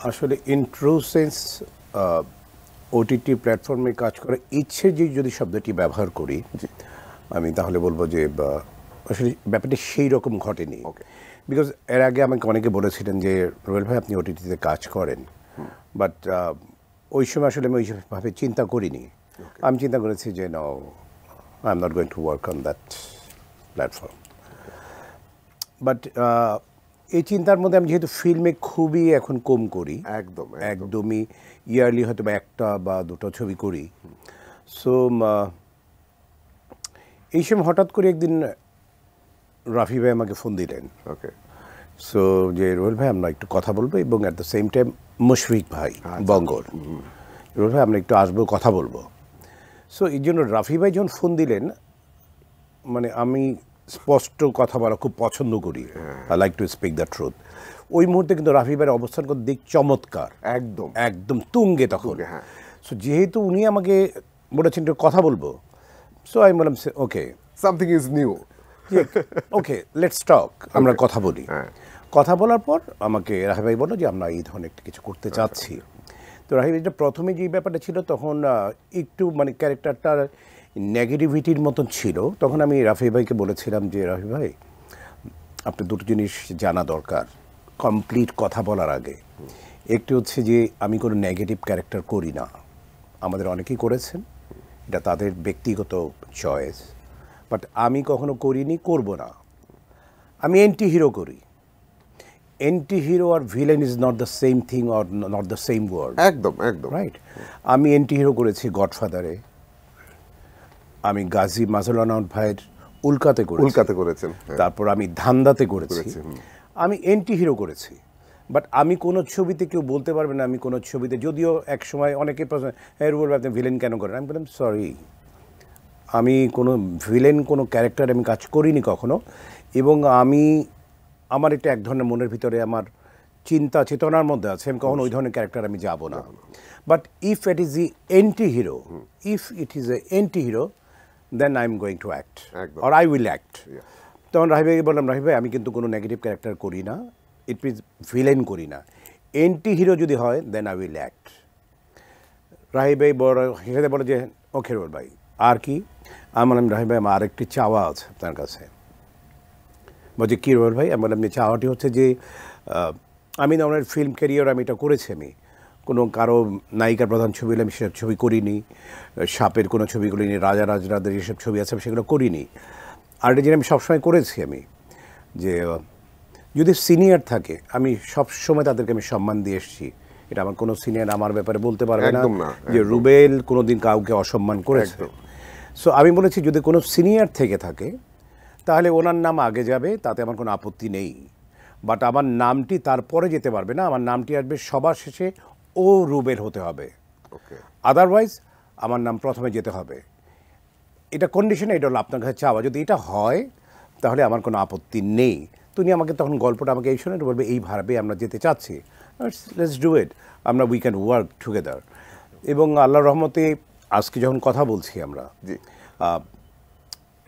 আসলে in true sense OTT প্ল্যাটফর্মে কাজ করার ইচ্ছে যে যদি শব্দটি ব্যবহার করি আমি তাহলে বলবো যে আসলে ব্যাপারটা সেই রকম ঘটেনি। বিকজ এর আগে আমাকে অনেকে বলেছিলেন যে রুবেল ভাই আপনি ওটিটিতে কাজ করেন, বাট ওই সময় আসলে আমি ওইভাবে চিন্তা করিনি। আমি চিন্তা করেছি যে no, I am not going to work on that platform. But এই চিন্তার মধ্যে আমি যেহেতু ফিল্মে খুবই এখন কম করি, একদমই ইয়ারলি হয়তো বা একটা বা দুটো ছবি করি। সো এই সময় হঠাৎ করে একদিন রাফি ভাই আমাকে ফোন দিলেন। সো যে রুবেল ভাই আমরা একটু কথা বলবো, এবং at the same time Mushfiq ভাই বঙ্গর, রুবেল ভাই আমরা একটু আসবো, কথা বলবো। সো এই জন্য রাফি ভাই যখন ফোন দিলেন, মানে আমি স্পষ্ট কথা বলা খুব পছন্দ করি, I like to speak the truth. ওই মুহূর্তে কিন্তু রাফি ভাইয়ের অবস্থান করতে দিক চমৎকার, একদম তুঙ্গে তখন। সো যেহেতু উনি আমাকে বলেছেন একটু কথা বলবো, সো আমি বললাম okay, something is new, okay let's talk, আমরা কথা বলি। কথা বলার পর আমাকে রাফি ভাই বললো যে আমরা এই ধরনের একটা কিছু করতে চাচ্ছি। তো রাফি ভাই প্রথমে যে ব্যাপারটা ছিল তখন একটু মানে ক্যারেক্টারটার নেগেটিভিটির মতন ছিল। তখন আমি রাফি ভাইকে বলেছিলাম যে রাফি ভাই আপনি দুটো জিনিস জানা দরকার কমপ্লিট কথা বলার আগে। একটি হচ্ছে যে আমি কোনো নেগেটিভ ক্যারেক্টার করি না, আমাদের অনেকেই করেছেন, এটা তাদের ব্যক্তিগত চয়েস, বাট আমি কখনো করিনি, করব না। আমি এন্টি হিরো করি। এন্টি হিরো আর villain is not the same thing or not the same word. একদম রাইট। আমি এন্টি হিরো করেছি গডফাদারে, আমি গাজী মাজহারুল আনোয়ার ভাইয়ের উল্কাতে করেছেন, তারপর আমি ধান্দাতে করেছি, আমি এন্টি হিরো করেছি। বাট আমি কোনো ছবিতে কেউ বলতে পারবে না আমি কোনো ছবিতে, যদিও এক সময় অনেকে প্রশ্ন, হ্যাঁ রুবেল আপনি ভিলেন কেন করেন, আমি বললাম সরি, আমি কোনো ভিলেন কোনো ক্যারেক্টার আমি কাজ করিনি কখনো। এবং আমি আমার এটা এক ধরনের মনের ভিতরে আমার চিন্তা চেতনার মধ্যে আছে, আমি কখনো ওই ধরনের ক্যারেক্টার আমি যাব না। But if it is a anti hero then I am going to act or I will act. তখন রাহি ভাইকে বললাম রাহি ভাই আমি কিন্তু কোনো নেগেটিভ ক্যারেক্টার করি না, ইট মিনস ভিলেন করি না, এন্টি হিরো যদি হয় then I will act. Rahi ভাই বড় হিসেবে বলে যে ওকে রুবেল ভাই আর কি। আমি বললাম রাহি ভাই আমার আরেকটি চাওয়া আছে আপনার কাছে। বলছে কী রুবেল ভাই? আমি বললাম যে চাওয়াটি হচ্ছে যে আমি না ওনার ফিল্ম ক্যারিয়ার আমি এটা করেছি, আমি কোনো কারো নায়িকার প্রধান ছবি হলে আমি সেসব ছবি করিনি, সাপের কোনো ছবি করিনি, রাজা রাজরাদের যেসব ছবি আছে আমি সেগুলো করিনি। আর এটা যেটা আমি সবসময় করেছি আমি, যে যদি সিনিয়র থাকে আমি সবসময় তাদেরকে আমি সম্মান দিয়ে এসেছি। এটা আমার কোনো সিনিয়র আমার ব্যাপারে বলতে পারবে না যে রুবেল কোনো দিন কাউকে অসম্মান করেছে। সো আমি বলেছি যদি কোনো সিনিয়র থেকে থাকে তাহলে ওনার নাম আগে যাবে, তাতে আমার কোনো আপত্তি নেই। বাট আমার নামটি তারপরে যেতে পারবে না, আমার নামটি আসবে সবার শেষে, ও রুবেল হতে হবে, আদারওয়াইজ আমার নাম প্রথমে যেতে হবে। এটা কন্ডিশনে, এটা হলো আপনার কাছে চাওয়া। যদি এটা হয় তাহলে আমার কোনো আপত্তি নেই। তুমি আমাকে তখন গল্পটা আমাকে এই শুনে বলবে এইভাবে আমরা যেতে চাচ্ছি, লেটস ডু ইট, আমরা উই ক্যান ওয়ার্ক টুগেদার। এবং আল্লাহর রহমতে আজকে যখন কথা বলছি আমরা,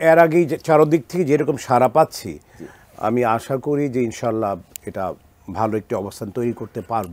এর আগেই চারদিক থেকে যেরকম সাড়া পাচ্ছি, আমি আশা করি যে ইনশাল্লাহ এটা ভালো একটি অবস্থান তৈরি করতে পারবে।